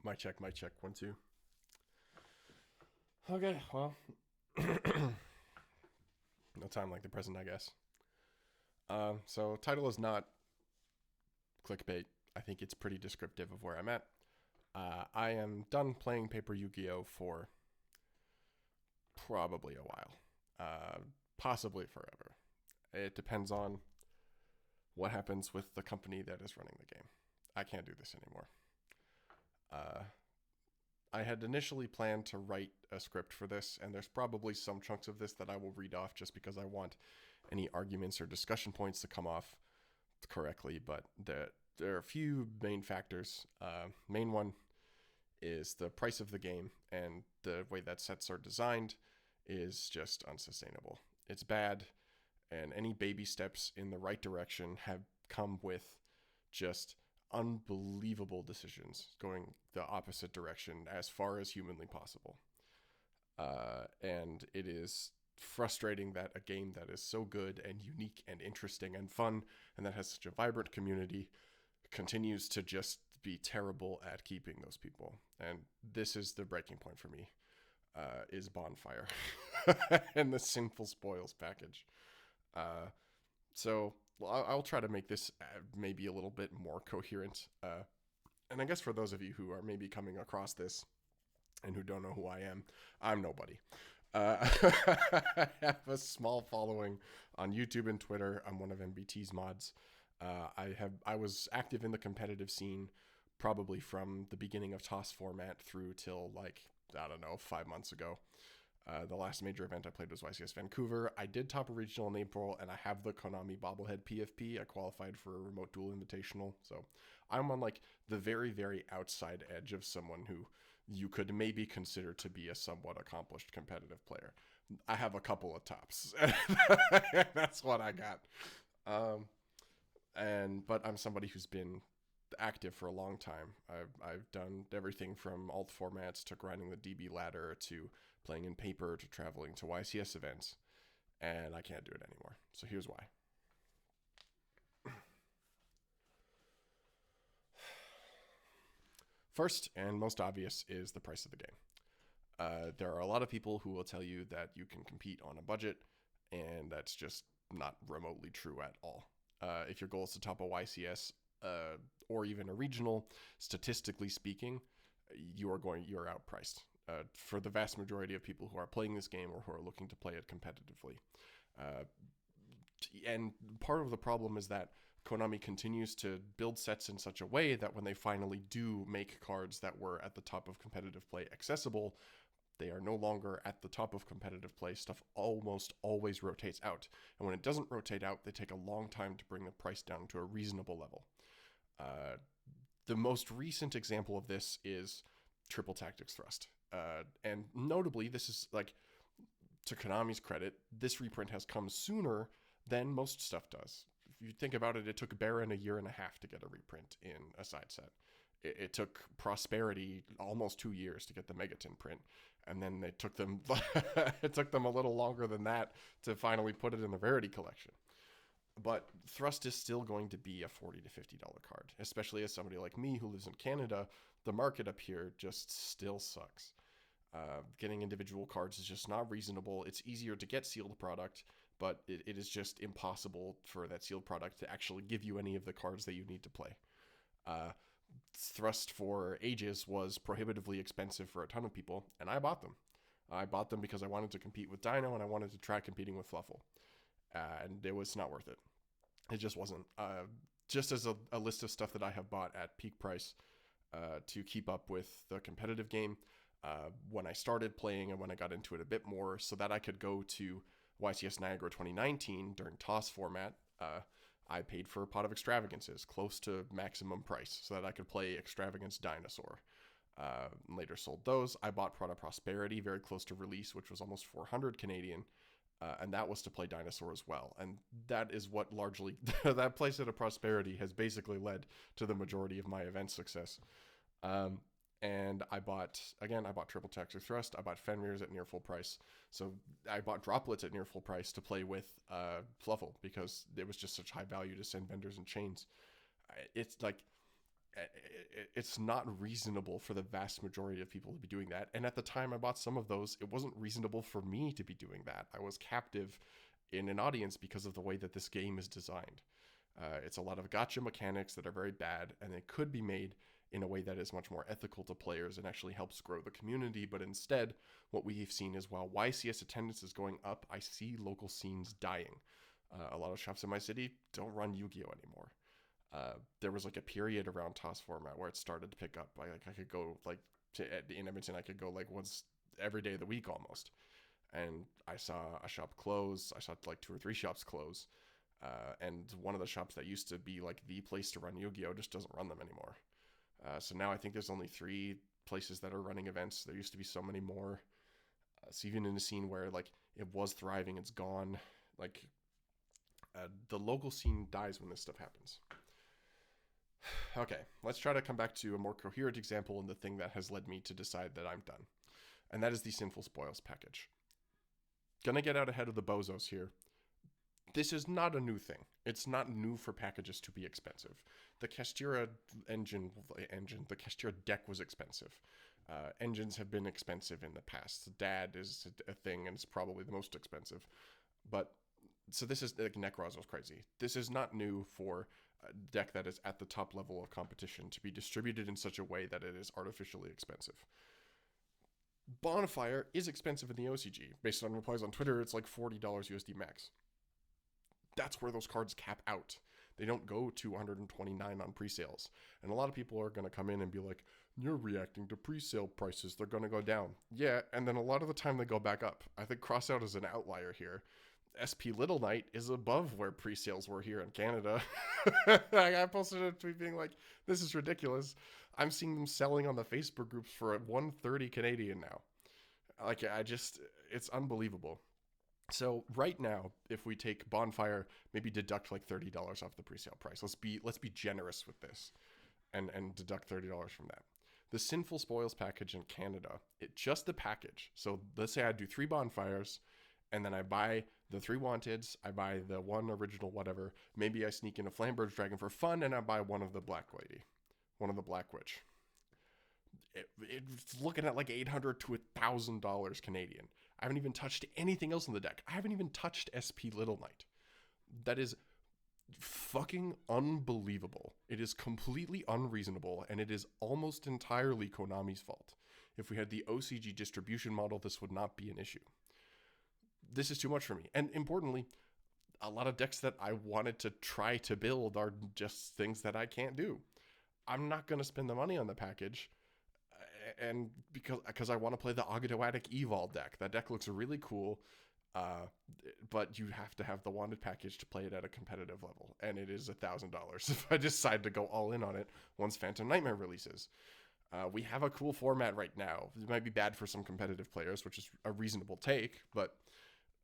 Mic check, 1, 2. Okay, well, no time like the present, I guess. So title is not clickbait. I think it's pretty descriptive of where I'm at. I am done playing Paper Yu-Gi-Oh for probably a while, possibly forever. It depends on what happens with the company that is running the game. I can't do this anymore. I had initially planned to write a script for this, and there's probably some chunks of this that I will read off just because I want any arguments or discussion points to come off correctly. But there are a few main factors. Main one is the price of the game, and the way that sets are designed is just unsustainable. It's bad, and any baby steps in the right direction have come with just unbelievable decisions going the opposite direction as far as humanly possible. And it is frustrating that a game that is so good and unique and interesting and fun and that has such a vibrant community continues to just be terrible at keeping those people. And this is the breaking point for me, is Bonfire and the Sinful Spoils package. So I'll try to make this maybe a little bit more coherent. And I guess for those of you who are maybe coming across this and who don't know who I am, I'm nobody. I have a small following on YouTube and Twitter. I'm one of MBT's mods. I was active in the competitive scene probably from the beginning of TOS format through till like, I don't know, 5 months ago. The last major event I played was YCS Vancouver. I did top a regional in April, and I have the Konami bobblehead PFP. I qualified for a remote duel invitational. So I'm on like the very, very outside edge of someone who you could maybe consider to be a somewhat accomplished competitive player. I have a couple of tops. That's what I got. But I'm somebody who's been active for a long time. I've done everything from alt formats to grinding the DB ladder to playing in paper to traveling to YCS events, and I can't do it anymore. So here's why. First and most obvious is the price of the game. There are a lot of people who will tell you that you can compete on a budget, and that's just not remotely true at all. If your goal is to top a YCS or even a regional, statistically speaking, you're outpriced. For the vast majority of people who are playing this game or who are looking to play it competitively. And part of the problem is that Konami continues to build sets in such a way that when they finally do make cards that were at the top of competitive play accessible, they are no longer at the top of competitive play. Stuff almost always rotates out. And when it doesn't rotate out, they take a long time to bring the price down to a reasonable level. The most recent example of this is Triple Tactics Thrust. And notably, this is like, to Konami's credit, this reprint has come sooner than most stuff does. If you think about it, it took Baron a year and a half to get a reprint in a side set. It took Prosperity almost 2 years to get the Megaton print, and then it took them a little longer than that to finally put it in the Rarity collection. But Thrust is still going to be a $40 to $50 card, especially as somebody like me who lives in Canada. The market up here just still sucks. Getting individual cards is just not reasonable. It's easier to get sealed product, but it is just impossible for that sealed product to actually give you any of the cards that you need to play. Thrust for ages was prohibitively expensive for a ton of people, and I bought them. I bought them because I wanted to compete with Dino and I wanted to try competing with Fluffle. And it was not worth it. It just wasn't. Just as a list of stuff that I have bought at peak price to keep up with the competitive game, when I started playing and when I got into it a bit more so that I could go to YCS Niagara 2019 during TOS format, I paid for a pot of extravagances close to maximum price so that I could play Extravagance Dinosaur. Later sold those. I bought Prada Prosperity very close to release, which was almost 400 Canadian. And that was to play Dinosaur as well. And that is what largely, that playset of Prosperity has basically led to the majority of my event success. And I bought Triple Tactics Thrust. I bought Fenrir's at near full price. So I bought Droplets at near full price to play with Fluffle because it was just such high value to send vendors and chains. It's like, it's not reasonable for the vast majority of people to be doing that. And at the time I bought some of those, it wasn't reasonable for me to be doing that. I was captive in an audience because of the way that this game is designed. It's a lot of gotcha mechanics that are very bad, and it could be made in a way that is much more ethical to players and actually helps grow the community. But instead, what we've seen is while YCS attendance is going up, I see local scenes dying. A lot of shops in my city don't run Yu-Gi-Oh anymore. There was like a period around TOS format where it started to pick up. I could go like in Edmonton, I could go like once every day of the week almost. And I saw a shop close. I saw like 2 or 3 shops close. And one of the shops that used to be like the place to run Yu-Gi-Oh just doesn't run them anymore. So now I think there's only 3 places that are running events. There used to be so many more. So even in a scene where like it was thriving, it's gone. Like the local scene dies when this stuff happens. Okay, let's try to come back to a more coherent example and the thing that has led me to decide that I'm done. And that is the Sinful Spoils package. Gonna get out ahead of the bozos here. This is not a new thing. It's not new for packages to be expensive. The Castira the Castira deck was expensive. Engines have been expensive in the past. DAD is a thing, and it's probably the most expensive. But, so this is, like, Necros was crazy. This is not new for a deck that is at the top level of competition to be distributed in such a way that it is artificially expensive. Bonfire is expensive in the OCG. Based on replies on Twitter, it's like $40 USD max. That's where those cards cap out. They don't go to $129 on pre-sales. And a lot of people are going to come in and be like, you're reacting to pre-sale prices. They're going to go down. Yeah, and then a lot of the time they go back up. I think Crossout is an outlier here. SP Little Knight is above where pre-sales were here in Canada. I posted a tweet being like, this is ridiculous. I'm seeing them selling on the Facebook groups for 130 Canadian now. Like, it's unbelievable. So right now, if we take Bonfire, maybe deduct like $30 off the pre-sale price. Let's be generous with this and deduct $30 from that. The Sinful Spoils package in Canada, just the package. So let's say I do 3 Bonfires, and then I buy the 3 Wanteds, I buy the 1 original whatever. Maybe I sneak in a Flamberge Dragon for fun, and I buy one of the Black Lady, one of the Black Witch. It's looking at like $800 to $1,000 Canadian. I haven't even touched anything else in the deck. I haven't even touched SP Little Knight. That is fucking unbelievable. It is completely unreasonable, and it is almost entirely Konami's fault. If we had the OCG distribution model, this would not be an issue. This is too much for me. And importantly, a lot of decks that I wanted to try to build are just things that I can't do. I'm not going to spend the money on the package, and because I want to play the Agadoatic Evol deck. That deck looks really cool, but you have to have the wanted package to play it at a competitive level, and it is $1,000 if I decide to go all in on it once Phantom Nightmare releases. We have a cool format right now. It might be bad for some competitive players, which is a reasonable take, but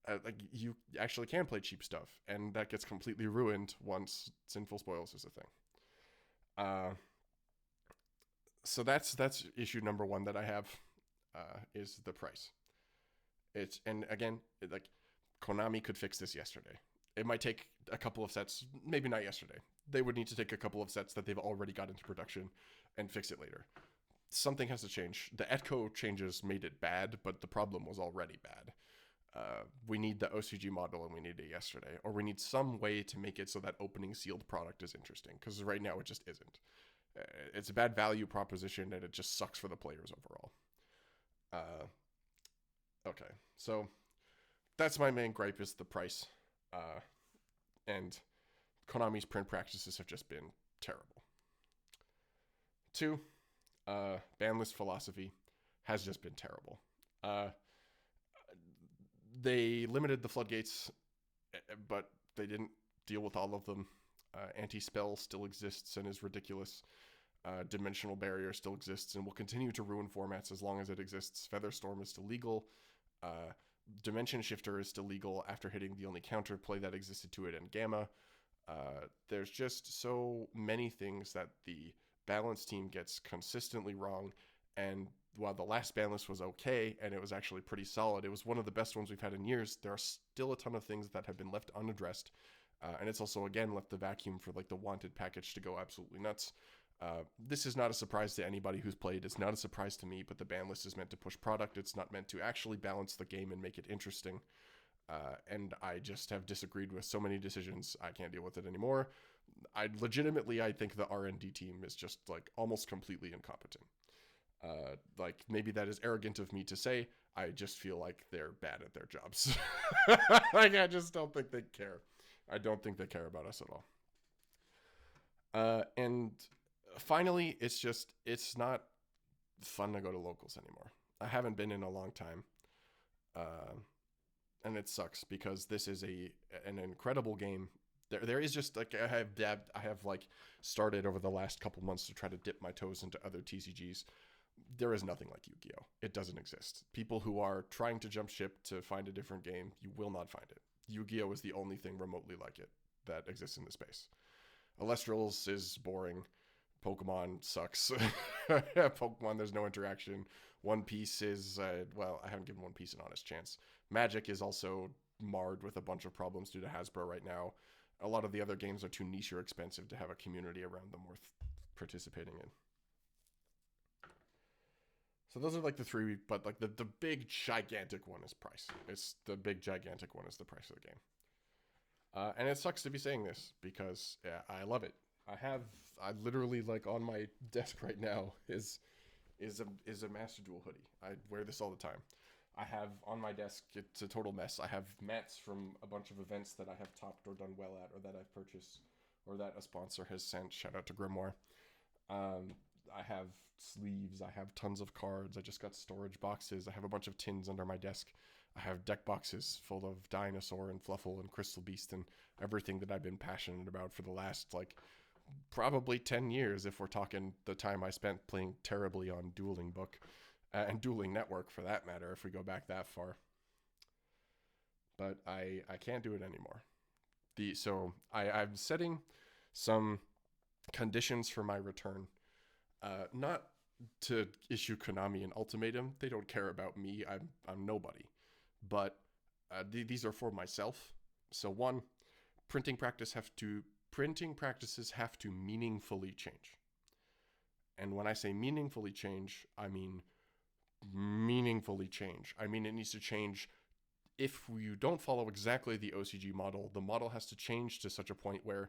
like you actually can play cheap stuff, and that gets completely ruined once Sinful Spoils is a thing. So that's issue number 1 that I have, is the price. And again, like Konami could fix this yesterday. It might take a couple of sets, maybe not yesterday. They would need to take a couple of sets that they've already got into production and fix it later. Something has to change. The Etco changes made it bad, but the problem was already bad. We need the OCG model, and we need it yesterday. Or we need some way to make it so that opening sealed product is interesting, because right now it just isn't. It's a bad value proposition, and it just sucks for the players overall. Okay, so that's my main gripe, is the price. And Konami's print practices have just been terrible. 2, ban list philosophy has just been terrible. They limited the floodgates, but they didn't deal with all of them. Anti-spell still exists and is ridiculous. Dimensional barrier still exists and will continue to ruin formats as long as it exists. Featherstorm is still legal. Dimension Shifter is still legal after hitting the only counterplay that existed to it in Gamma. There's just so many things that the balance team gets consistently wrong, and while the last ban list was okay, and it was actually pretty solid, it was one of the best ones we've had in years, there are still a ton of things that have been left unaddressed. And it's also, again, left the vacuum for like the wanted package to go absolutely nuts. This is not a surprise to anybody who's played. It's not a surprise to me, but the ban list is meant to push product. It's not meant to actually balance the game and make it interesting. And I just have disagreed with so many decisions. I can't deal with it anymore. I think the R&D team is just like almost completely incompetent. Like maybe that is arrogant of me to say. I just feel like they're bad at their jobs. Like I just don't think they care. I don't think they care about us at all. And finally, it's not fun to go to locals anymore. I haven't been in a long time. And it sucks because this is an incredible game. There is just like I have like started over the last couple months to try to dip my toes into other TCGs. There is nothing like Yu-Gi-Oh! It doesn't exist. People who are trying to jump ship to find a different game, you will not find it. Yu-Gi-Oh! Is the only thing remotely like it that exists in the space. Alestrals is boring. Pokemon sucks. Pokemon, there's no interaction. One Piece is, I haven't given One Piece an honest chance. Magic is also marred with a bunch of problems due to Hasbro right now. A lot of the other games are too niche or expensive to have a community around them worth participating in. So those are like the three, but like the big gigantic one is price. It's the big gigantic one is the price of the game. And it sucks to be saying this because I love it. I literally like on my desk right now is a Master Duel hoodie. I wear this all the time. I have on my desk, it's a total mess. I have mats from a bunch of events that I have topped or done well at, or that I've purchased, or that a sponsor has sent. Shout out to Grimoire. I have sleeves. I have tons of cards. I just got storage boxes. I have a bunch of tins under my desk. I have deck boxes full of Dinosaur and Fluffle and Crystal Beast and everything that I've been passionate about for the last, like, probably 10 years if we're talking the time I spent playing terribly on Dueling Book and Dueling Network for that matter, if we go back that far. But I can't do it anymore. I'm setting some conditions for my return. Not to issue Konami an ultimatum. They don't care about me. I'm nobody. But these are for myself. So one, printing practices have to meaningfully change. And when I say meaningfully change, I mean meaningfully change. I mean it needs to change. If you don't follow exactly the OCG model, the model has to change to such a point where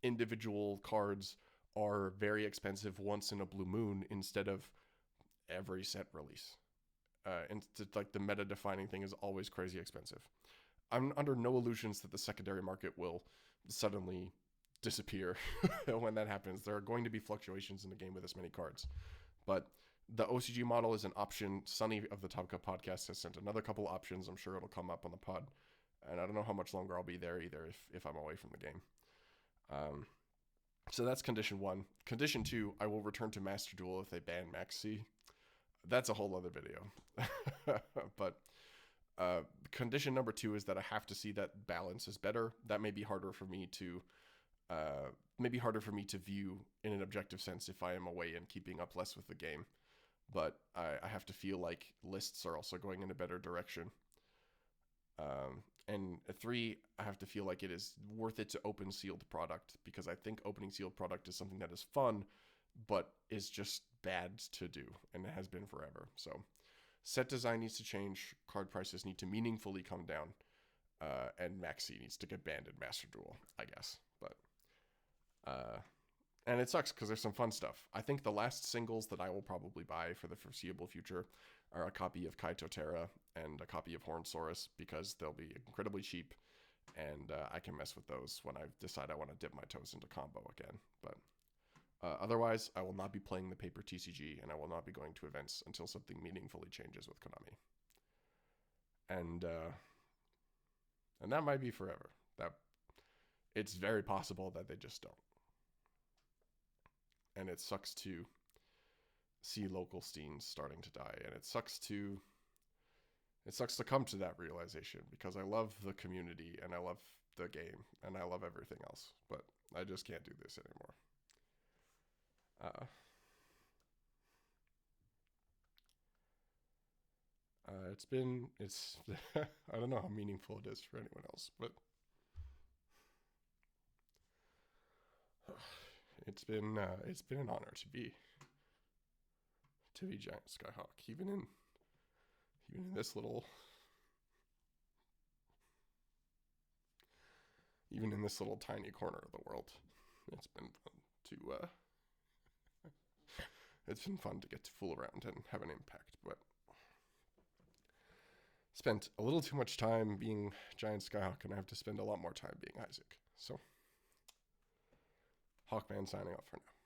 individual cards are very expensive once in a blue moon instead of every set release. And like the meta defining thing is always crazy expensive. I'm under no illusions that the secondary market will suddenly disappear when that happens. There are going to be fluctuations in the game with this many cards. But the OCG model is an option. Sunny of the Top Cut podcast has sent another couple options. I'm sure it'll come up on the pod. And I don't know how much longer I'll be there either if I'm away from the game. So that's condition one. Condition two, I will return to Master Duel if they ban Max C. That's a whole other video. But condition number two is that I have to see that balance is better. That may be harder for me to view in an objective sense if I am away and keeping up less with the game. But I have to feel like lists are also going in a better direction. And three, I have to feel like it is worth it to open sealed product, because I think opening sealed product is something that is fun, but is just bad to do, and it has been forever. So set design needs to change, card prices need to meaningfully come down, and Maxi needs to get banned in Master Duel, I guess. But and it sucks because there's some fun stuff. I think the last singles that I will probably buy for the foreseeable future are a copy of Kaito Terra and a copy of Hornsaurus, because they'll be incredibly cheap, and I can mess with those when I decide I want to dip my toes into combo again. But otherwise, I will not be playing the paper TCG, and I will not be going to events until something meaningfully changes with Konami. And that might be forever. That it's very possible that they just don't. And it sucks to see local scenes starting to die, and it sucks to come to that realization, because I love the community and I love the game and I love everything else, but I just can't do this anymore. It's I don't know how meaningful it is for anyone else, but It's been an honor to be Giant Skyhawk, even in this little even in this little tiny corner of the world. It's been fun to it's been fun to get to fool around and have an impact, but spent a little too much time being Giant Skyhawk, and I have to spend a lot more time being Isaac. So, Hawkman signing off for now.